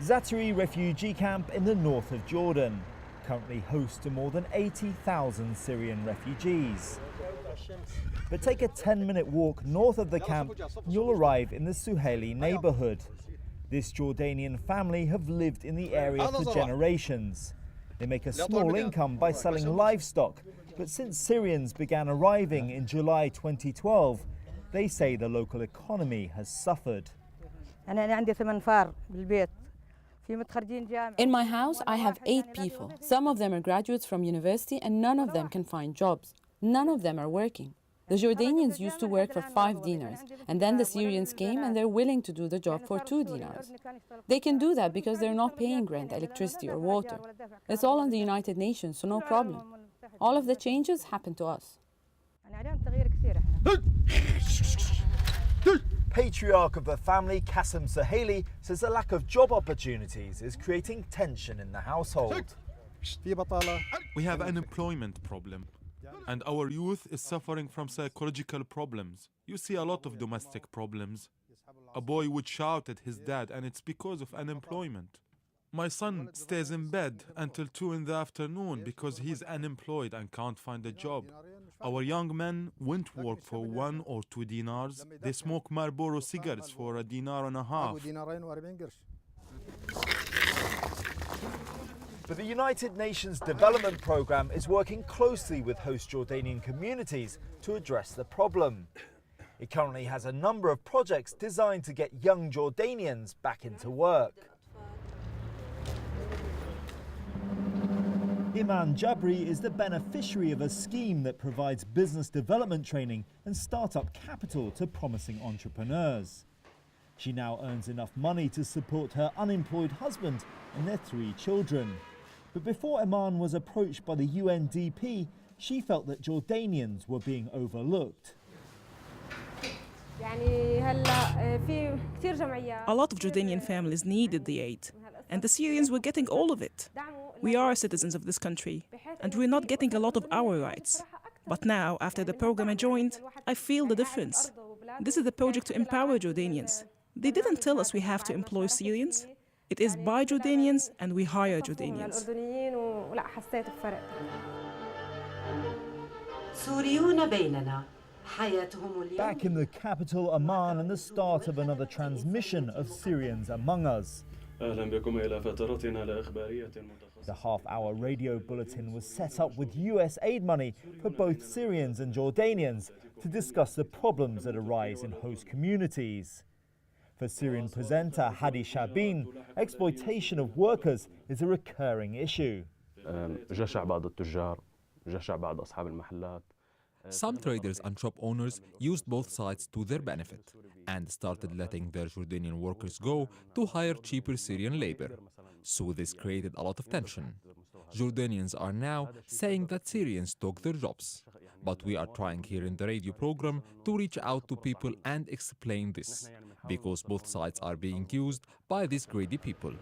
Zaatari refugee camp in the north of Jordan, currently host to more than 80,000 Syrian refugees. But take a 10-minute walk north of the camp and you'll arrive in the Suhaili neighborhood. This Jordanian family have lived in the area for generations. They make a small income by selling livestock, but since Syrians began arriving in July 2012, they say the local economy has suffered. In my house, I have 8 people. Some of them are graduates from university and none of them can find jobs. None of them are working. The Jordanians used to work for 5 dinars, and then the Syrians came and they're willing to do the job for 2 dinars. They can do that because they're not paying rent, electricity or water. It's all on the United Nations, so no problem. All of the changes happen to us. Patriarch of the family, Qasim Suhaili, says the lack of job opportunities is creating tension in the household. We have an employment problem, and our youth is suffering from psychological problems. You see a lot of domestic problems. A boy would shout at his dad, and it's because of unemployment. My son stays in bed until 2 in the afternoon because he's unemployed and can't find a job. Our young men won't work for 1 or 2 dinars. They smoke Marlboro cigarettes for $1.50 dinars. But the United Nations Development Programme is working closely with host Jordanian communities to address the problem. It currently has a number of projects designed to get young Jordanians back into work. Iman Jabri is the beneficiary of a scheme that provides business development training and startup capital to promising entrepreneurs. She now earns enough money to support her unemployed husband and their 3 children. But before Iman was approached by the UNDP, she felt that Jordanians were being overlooked. A lot of Jordanian families needed the aid, and the Syrians were getting all of it. We are citizens of this country, and we're not getting a lot of our rights. But now, after the program I joined, I feel the difference. This is the project to empower Jordanians. They didn't tell us we have to employ Syrians. It is by Jordanians, and we hire Jordanians. Back in the capital, Amman, and the start of another transmission of Syrians Among Us. The half-hour radio bulletin was set up with US aid money for both Syrians and Jordanians to discuss the problems that arise in host communities. For Syrian presenter Hadi Shabin, exploitation of workers is a recurring issue. Some traders and shop owners used both sides to their benefit and started letting their Jordanian workers go to hire cheaper Syrian labor. So this created a lot of tension. Jordanians are now saying that Syrians took their jobs. But we are trying here in the radio program to reach out to people and explain this, because both sides are being used by these greedy people.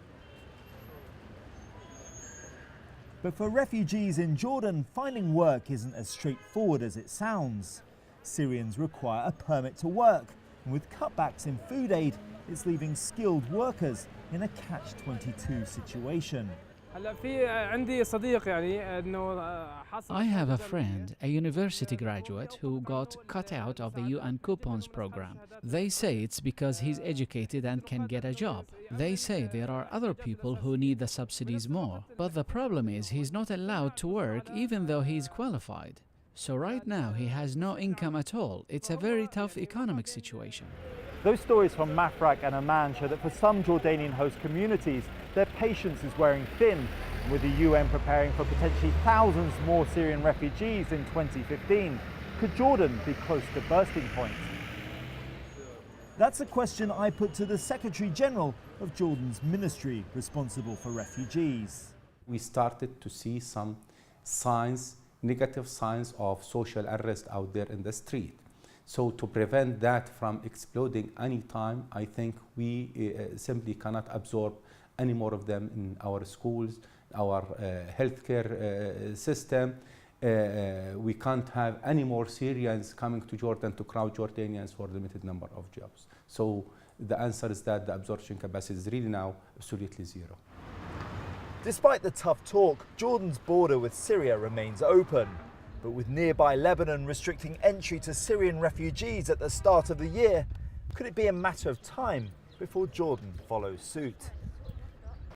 But for refugees in Jordan, finding work isn't as straightforward as it sounds. Syrians require a permit to work, and with cutbacks in food aid, it's leaving skilled workers in a catch-22 situation. I have a friend, a university graduate, who got cut out of the UN coupons program. They say it's because he's educated and can get a job. They say there are other people who need the subsidies more. But the problem is he's not allowed to work even though he's qualified. So right now he has no income at all. It's a very tough economic situation. Those stories from Mafraq and Amman show that for some Jordanian host communities, their patience is wearing thin. And with the UN preparing for potentially thousands more Syrian refugees in 2015, could Jordan be close to bursting point? That's a question I put to the Secretary General of Jordan's ministry responsible for refugees. We started to see some signs, negative signs of social unrest out there in the street. So to prevent that from exploding anytime, I think we simply cannot absorb any more of them in our schools, our healthcare system. We can't have any more Syrians coming to Jordan to crowd Jordanians for a limited number of jobs. So the answer is that the absorption capacity is really now absolutely zero. Despite the tough talk, Jordan's border with Syria remains open. But with nearby Lebanon restricting entry to Syrian refugees at the start of the year, could it be a matter of time before Jordan follows suit?